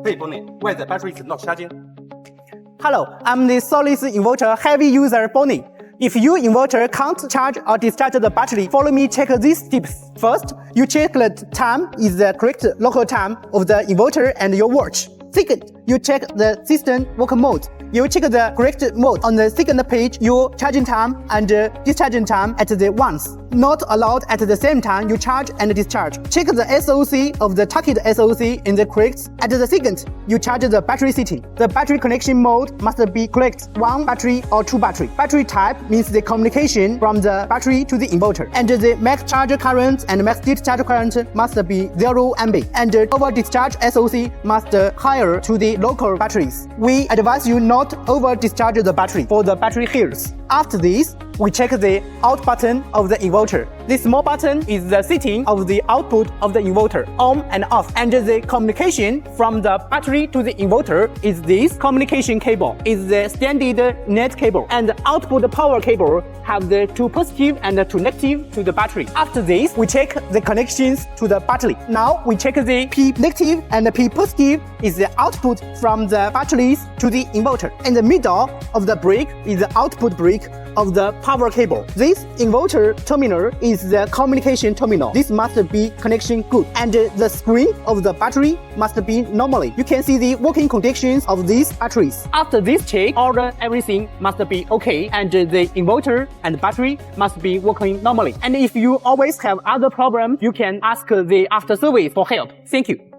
Hey Bonnie, why the battery is not charging? Hello, I'm the Solis inverter heavy user Bonnie. If your inverter can't charge or discharge the battery, follow me check these tips. First, you check the time is the correct local time of the inverter and your watch. Second, you check the system work mode. You check the correct mode on the second page, your charging time and discharging time at the once. Not allowed at the same time you charge and discharge. Check the SOC of the target SOC in the correct. At the second, you charge the battery setting. The battery connection mode must be correct, one battery or two battery. Battery type means the communication from the battery to the inverter. And the max charge current and max discharge current must be 0 MB. And over discharge SOC must higher to the local batteries. We advise you not over discharge the battery for the battery heals. After this, we check the out button of the inverter. This small button is the setting of the output of the inverter, on and off. And the communication from the battery to the inverter is this communication cable. Is the standard net cable. And the output power cable have the two positive and the two negative to the battery. After this, we check the connections to the battery. Now we check the P negative and the P positive is the output from the batteries to the inverter. In the middle of the brick is the output brick of the power cable. This inverter terminal is the communication terminal. This must be connection good. And the screen of the battery must be normally. You can see the working conditions of these batteries. After this check, everything must be okay and the inverter and battery must be working normally. And if you always have other problems, you can ask the after service for help. Thank you.